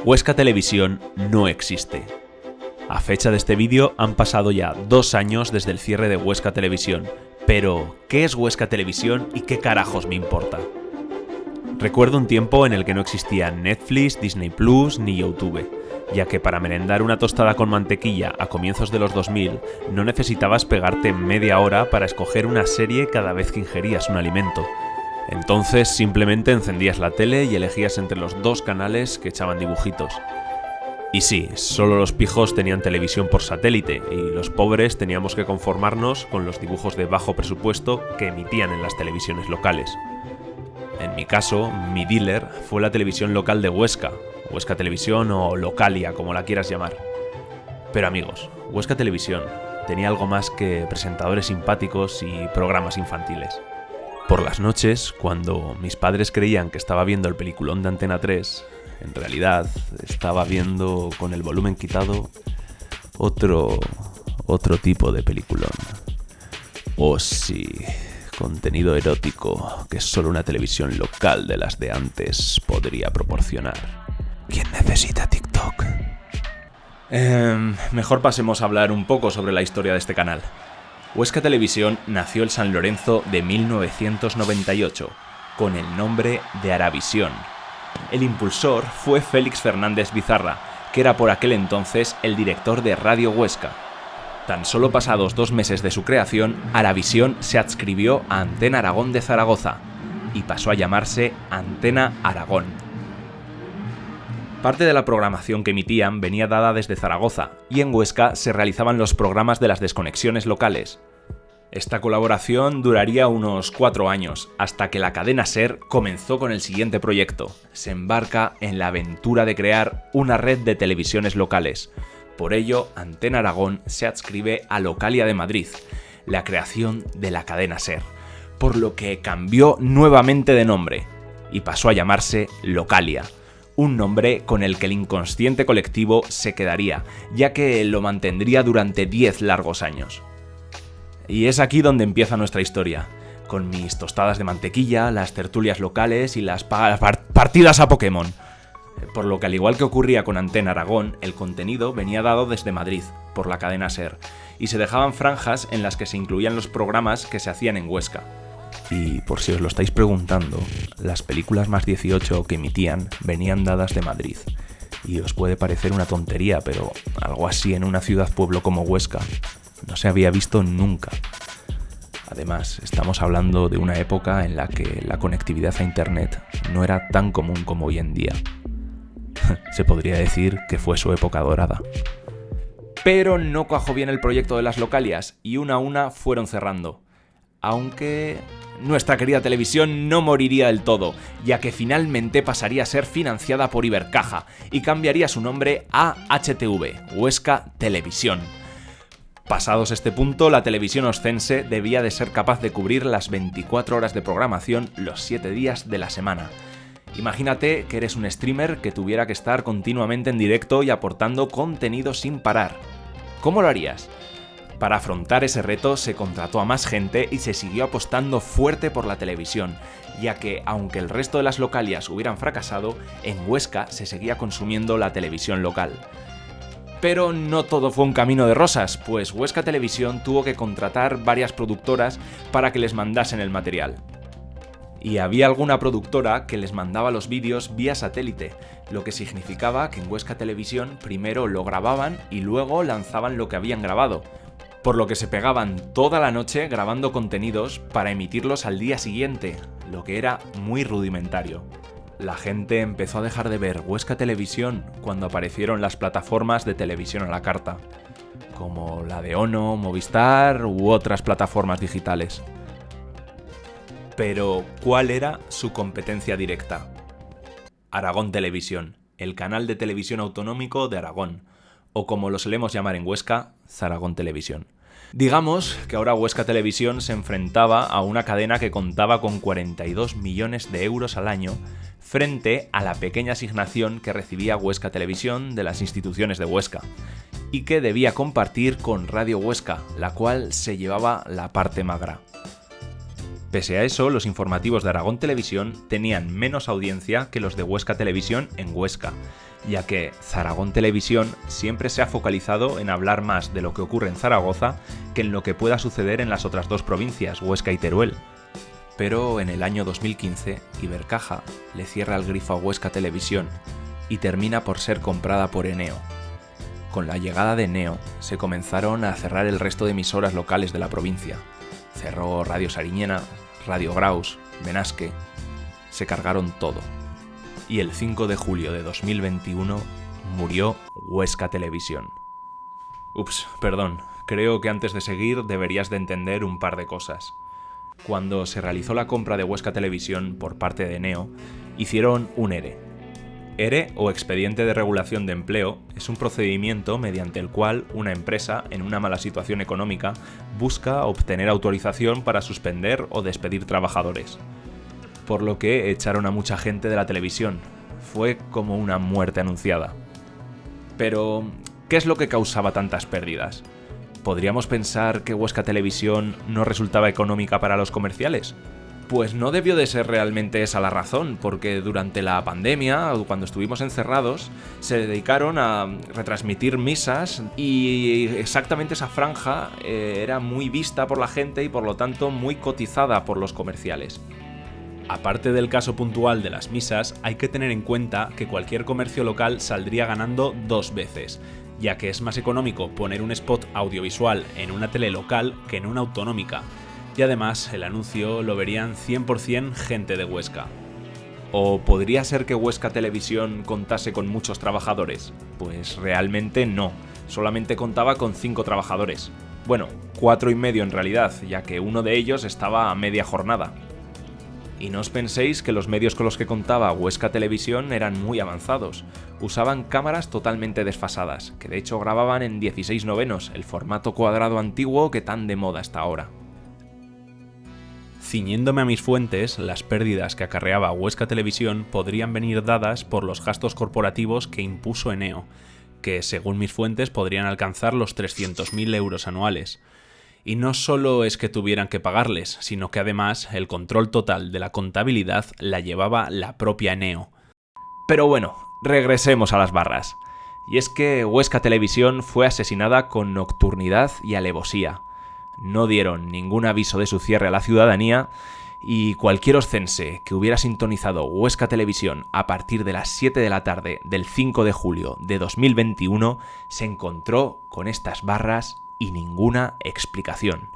Huesca Televisión no existe. A fecha de este vídeo han pasado ya 2 años desde el cierre de Huesca Televisión, pero ¿qué es Huesca Televisión y qué carajos me importa? Recuerdo un tiempo en el que no existían Netflix, Disney Plus ni YouTube, ya que para merendar una tostada con mantequilla a comienzos de los 2000 no necesitabas pegarte media hora para escoger una serie cada vez que ingerías un alimento. Entonces simplemente encendías la tele y elegías entre los 2 canales que echaban dibujitos. Y sí, solo los pijos tenían televisión por satélite y los pobres teníamos que conformarnos con los dibujos de bajo presupuesto que emitían en las televisiones locales. En mi caso, mi dealer fue la televisión local de Huesca, Huesca Televisión o Localia, como la quieras llamar. Pero amigos, Huesca Televisión tenía algo más que presentadores simpáticos y programas infantiles. Por las noches, cuando mis padres creían que estaba viendo el peliculón de Antena 3, en realidad estaba viendo con el volumen quitado otro tipo de peliculón. Oh sí, contenido erótico que solo una televisión local de las de antes podría proporcionar. ¿Quién necesita TikTok? Mejor pasemos a hablar un poco sobre la historia de este canal. Huesca Televisión nació el San Lorenzo de 1998, con el nombre de Aravisión. El impulsor fue Félix Fernández Bizarra, que era por aquel entonces el director de Radio Huesca. Tan solo pasados 2 meses de su creación, Aravisión se adscribió a Antena Aragón de Zaragoza y pasó a llamarse Antena Aragón. Parte de la programación que emitían venía dada desde Zaragoza, y en Huesca se realizaban los programas de las desconexiones locales. Esta colaboración duraría unos 4 años, hasta que la cadena SER comenzó con el siguiente proyecto. Se embarca en la aventura de crear una red de televisiones locales. Por ello, Antena Aragón se adscribe a Localia de Madrid, la creación de la cadena SER, por lo que cambió nuevamente de nombre, y pasó a llamarse Localia. Un nombre con el que el inconsciente colectivo se quedaría, ya que lo mantendría durante 10 largos años. Y es aquí donde empieza nuestra historia, con mis tostadas de mantequilla, las tertulias locales y las partidas a Pokémon. Por lo que al igual que ocurría con Antena Aragón, el contenido venía dado desde Madrid, por la cadena SER, y se dejaban franjas en las que se incluían los programas que se hacían en Huesca. Y por si os lo estáis preguntando, las películas más 18 que emitían venían dadas de Madrid. Y os puede parecer una tontería, pero algo así en una ciudad-pueblo como Huesca no se había visto nunca. Además, estamos hablando de una época en la que la conectividad a internet no era tan común como hoy en día. Se podría decir que fue su época dorada. Pero no cuajó bien el proyecto de las localias y una a una fueron cerrando. Aunque nuestra querida televisión no moriría del todo, ya que finalmente pasaría a ser financiada por Ibercaja y cambiaría su nombre a HTV, Huesca Televisión. Pasados este punto, la televisión oscense debía de ser capaz de cubrir las 24 horas de programación los 7 días de la semana. Imagínate que eres un streamer que tuviera que estar continuamente en directo y aportando contenido sin parar. ¿Cómo lo harías? Para afrontar ese reto se contrató a más gente y se siguió apostando fuerte por la televisión, ya que, aunque el resto de las localias hubieran fracasado, en Huesca se seguía consumiendo la televisión local. Pero no todo fue un camino de rosas, pues Huesca Televisión tuvo que contratar varias productoras para que les mandasen el material. Y había alguna productora que les mandaba los vídeos vía satélite, lo que significaba que en Huesca Televisión primero lo grababan y luego lanzaban lo que habían grabado, por lo que se pegaban toda la noche grabando contenidos para emitirlos al día siguiente, lo que era muy rudimentario. La gente empezó a dejar de ver Huesca Televisión cuando aparecieron las plataformas de televisión a la carta, como la de Ono, Movistar u otras plataformas digitales. Pero, ¿cuál era su competencia directa? Aragón Televisión, el canal de televisión autonómico de Aragón, o como lo solemos llamar en Huesca, Zaragón Televisión. Digamos que ahora Huesca Televisión se enfrentaba a una cadena que contaba con 42 millones de euros al año frente a la pequeña asignación que recibía Huesca Televisión de las instituciones de Huesca y que debía compartir con Radio Huesca, la cual se llevaba la parte magra. Pese a eso, los informativos de Aragón Televisión tenían menos audiencia que los de Huesca Televisión en Huesca, ya que Zaragón Televisión siempre se ha focalizado en hablar más de lo que ocurre en Zaragoza que en lo que pueda suceder en las otras dos provincias, Huesca y Teruel. Pero en el año 2015, Ibercaja le cierra el grifo a Huesca Televisión y termina por ser comprada por Eneo. Con la llegada de Eneo, se comenzaron a cerrar el resto de emisoras locales de la provincia. Cerró Radio Sariñena, Radio Graus, Benasque. Se cargaron todo. Y el 5 de julio de 2021 murió Huesca Televisión. Ups, perdón. Creo que antes de seguir deberías de entender un par de cosas. Cuando se realizó la compra de Huesca Televisión por parte de Eneo, hicieron un ERE. ERE, o Expediente de Regulación de Empleo, es un procedimiento mediante el cual una empresa, en una mala situación económica, busca obtener autorización para suspender o despedir trabajadores. Por lo que echaron a mucha gente de la televisión. Fue como una muerte anunciada. Pero, ¿qué es lo que causaba tantas pérdidas? ¿Podríamos pensar que Huesca Televisión no resultaba económica para los comerciales? Pues no debió de ser realmente esa la razón, porque durante la pandemia, cuando estuvimos encerrados, se dedicaron a retransmitir misas y exactamente esa franja era muy vista por la gente y por lo tanto muy cotizada por los comerciales. Aparte del caso puntual de las misas, hay que tener en cuenta que cualquier comercio local saldría ganando dos veces, ya que es más económico poner un spot audiovisual en una tele local que en una autonómica. Y además, el anuncio lo verían 100% gente de Huesca. ¿O podría ser que Huesca Televisión contase con muchos trabajadores? Pues realmente no, solamente contaba con 5 trabajadores. Bueno, 4 y medio en realidad, ya que uno de ellos estaba a media jornada. Y no os penséis que los medios con los que contaba Huesca Televisión eran muy avanzados. Usaban cámaras totalmente desfasadas, que de hecho grababan en 16:9, el formato cuadrado antiguo que tan de moda está ahora. Ciñéndome a mis fuentes, las pérdidas que acarreaba Huesca Televisión podrían venir dadas por los gastos corporativos que impuso Eneo, que según mis fuentes podrían alcanzar los 300.000 euros anuales. Y no solo es que tuvieran que pagarles, sino que además el control total de la contabilidad la llevaba la propia Eneo. Pero bueno, regresemos a las barras. Y es que Huesca Televisión fue asesinada con nocturnidad y alevosía. No dieron ningún aviso de su cierre a la ciudadanía y cualquier oscense que hubiera sintonizado Huesca Televisión a partir de las 7 de la tarde del 5 de julio de 2021 se encontró con estas barras y ninguna explicación.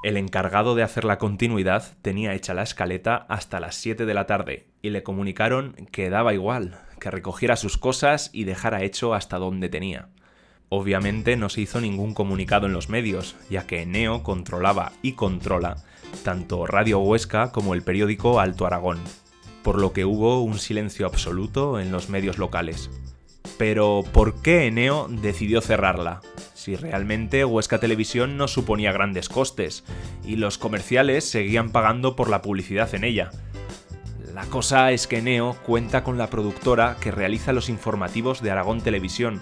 El encargado de hacer la continuidad tenía hecha la escaleta hasta las 7 de la tarde y le comunicaron que daba igual, que recogiera sus cosas y dejara hecho hasta donde tenía. Obviamente no se hizo ningún comunicado en los medios, ya que Eneo controlaba y controla tanto Radio Huesca como el periódico Alto Aragón, por lo que hubo un silencio absoluto en los medios locales. Pero, ¿por qué Eneo decidió cerrarla? Si realmente Huesca Televisión no suponía grandes costes, y los comerciales seguían pagando por la publicidad en ella. La cosa es que Eneo cuenta con la productora que realiza los informativos de Aragón Televisión,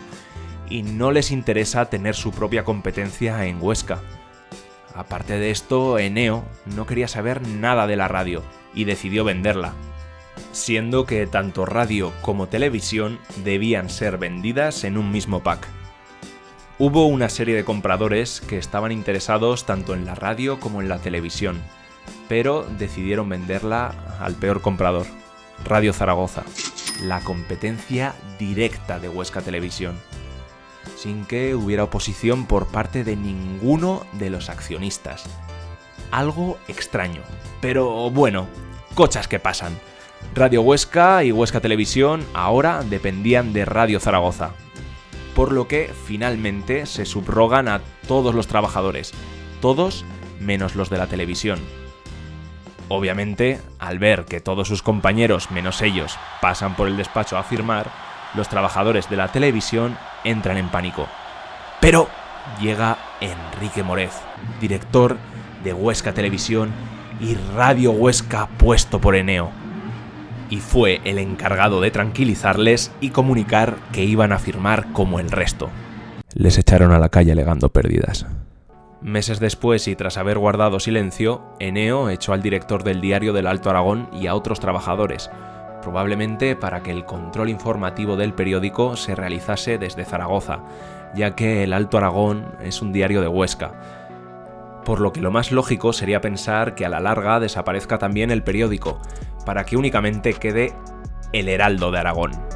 y no les interesa tener su propia competencia en Huesca. Aparte de esto, Eneo no quería saber nada de la radio, y decidió venderla, siendo que tanto radio como televisión debían ser vendidas en un mismo pack. Hubo una serie de compradores que estaban interesados tanto en la radio como en la televisión, pero decidieron venderla al peor comprador, Radio Zaragoza, la competencia directa de Huesca Televisión, sin que hubiera oposición por parte de ninguno de los accionistas. Algo extraño, pero bueno, cosas que pasan. Radio Huesca y Huesca Televisión ahora dependían de Radio Zaragoza, por lo que finalmente se subrogan a todos los trabajadores, todos menos los de la televisión. Obviamente, al ver que todos sus compañeros menos ellos pasan por el despacho a firmar, los trabajadores de la televisión entran en pánico. Pero llega Enrique Morez, director de Huesca Televisión y Radio Huesca puesto por Eneo, y fue el encargado de tranquilizarles y comunicar que iban a firmar como el resto. Les echaron a la calle alegando pérdidas. Meses después y tras haber guardado silencio, Eneo echó al director del diario del Alto Aragón y a otros trabajadores, probablemente para que el control informativo del periódico se realizase desde Zaragoza, ya que el Alto Aragón es un diario de Huesca. Por lo que lo más lógico sería pensar que a la larga desaparezca también el periódico, para que únicamente quede El Heraldo de Aragón.